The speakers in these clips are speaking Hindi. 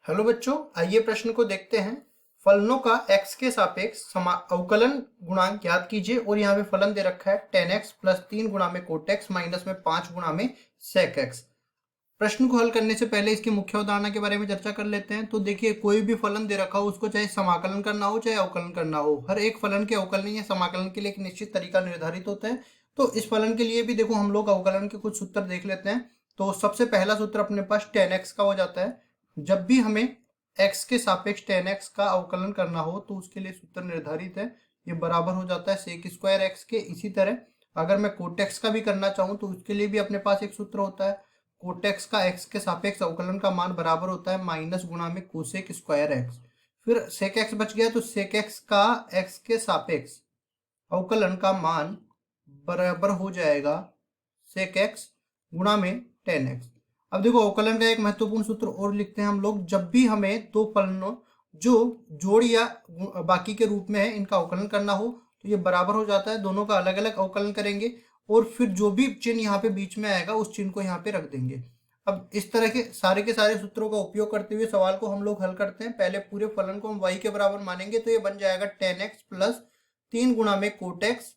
हेलो बच्चों, आइए प्रश्न को देखते हैं। फलनों का x के सापेक्ष अवकलन गुणांक ज्ञात कीजिए। और यहाँ पे फलन दे रखा है 10x प्लस 3 गुणा में कोट x माइनस में 5 गुणा में सेक x। प्रश्न को हल करने से पहले इसकी मुख्य अवधारणा के बारे में चर्चा कर लेते हैं। तो देखिए, कोई भी फलन दे रखा हो उसको चाहे समाकलन करना हो चाहे अवकलन करना हो, हर एक फलन के अवकलन या समाकलन के लिए एक निश्चित तरीका निर्धारित होता है। तो इस फलन के लिए भी देखो, हम लोग अवकलन के कुछ सूत्र देख लेते हैं। तो सबसे पहला सूत्र अपने पास 10x का हो जाता है। जब भी हमें x के सापेक्ष 10x का अवकलन करना हो तो उसके लिए सूत्र निर्धारित है, ये बराबर हो जाता है सेक स्क्वायर एक्स के। इसी तरह अगर मैं कोट x का भी करना चाहूँ तो उसके लिए भी अपने पास एक सूत्र होता है। कोट x का x के सापेक्ष अवकलन का मान बराबर होता है माइनस गुणा में कोसेक स्क्वायर एक्स। फिर सेक x बच गया तो सेक x का x के सापेक्ष अवकलन का मान बराबर हो जाएगा सेक x गुणा में 10x। अब देखो, अवकलन का एक महत्वपूर्ण सूत्र और लिखते हैं हम लोग। जब भी हमें दो फलनों जो जोड़ या बाकी के रूप में है इनका अवकलन करना हो तो ये बराबर हो जाता है, दोनों का अलग अलग अवकलन करेंगे और फिर जो भी चिन्ह यहाँ पे बीच में आएगा उस चिन्ह को यहाँ पे रख देंगे। अब इस तरह के सारे सूत्रों का उपयोग करते हुए सवाल को हम लोग हल करते हैं। पहले पूरे फलन को हम y के बराबर मानेंगे तो ये बन जाएगा 10x प्लस 3 गुणा में कोट x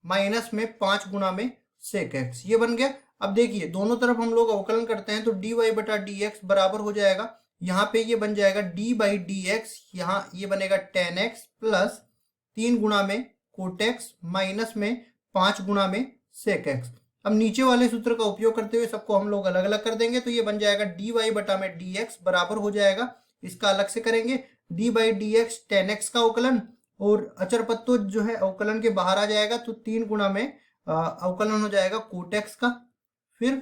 माइनस में 5 गुणा में सेक x, ये बन गया। अब देखिए, दोनों तरफ हम लोग अवकलन करते हैं तो dy बटा dx बराबर हो जाएगा, यहाँ पे ये बन जाएगा d बाई डी एक्स, यहाँ ये बनेगा 10x प्लस 3 गुणा में कोट x माइनस में 5 गुणा में सेक x। अब नीचे वाले सूत्र का उपयोग करते हुए सबको हम लोग अलग अलग कर देंगे तो ये बन जाएगा dy बटा में dx बराबर हो जाएगा, इसका अलग से करेंगे d by D x 10x का अवकलन, और अचर पद तो जो है अवकलन के बाहर आ जाएगा तो 3 गुणा में अवकलन हो जाएगा कोट x का। फिर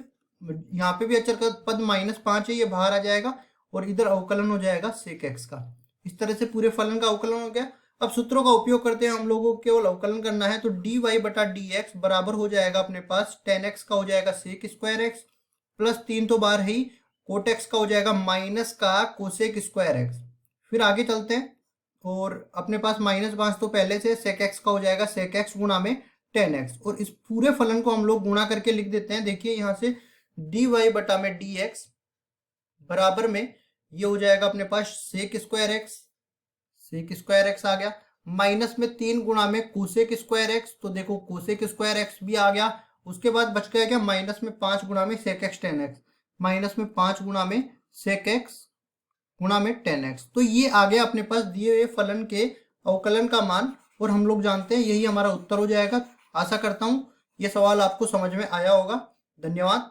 यहाँ पे भी अचर का पद -5 है, ये बाहर आ जाएगा और इधर अवकलन हो जाएगा सेक x का। इस तरह से पूरे फलन का अवकलन हो गया। अब सूत्रों का उपयोग करते हैं, हम लोगों को केवल अवकलन करना है तो dy बटा dx बराबर हो जाएगा अपने पास 10x का हो जाएगा सेक स्क्वायर एक्स प्लस 3 तो बाहर है ही, कोट x का हो जाएगा माइनस का कोसेक स्क्वायर एक्स। फिर आगे चलते हैं और अपने पास -5 तो पहले से, सेक x का हो जाएगा सेक x गुणा में 10x, और इस पूरे फलन को हम लोग गुणा करके लिख देते हैं। देखिए, यहाँ से dy बटा में dx बराबर में ये हो जाएगा अपने पास सेक स्क्वायर एक्स आ गया, माइनस में 3 गुणा में कोसेक स्क्वायर एक्स, तो देखो कोसेक स्क्वायर एक्स भी आ गया। उसके बाद बच गया क्या, माइनस में 5 गुणा में सेक एक्स 10x, माइनस में 5 गुणा में सेक एक्स गुणा में 10x। तो ये आ गया अपने पास दिए हुए फलन के अवकलन का मान, और हम लोग जानते हैं यही हमारा उत्तर हो जाएगा। आशा करता हूँ ये सवाल आपको समझ में आया होगा। धन्यवाद।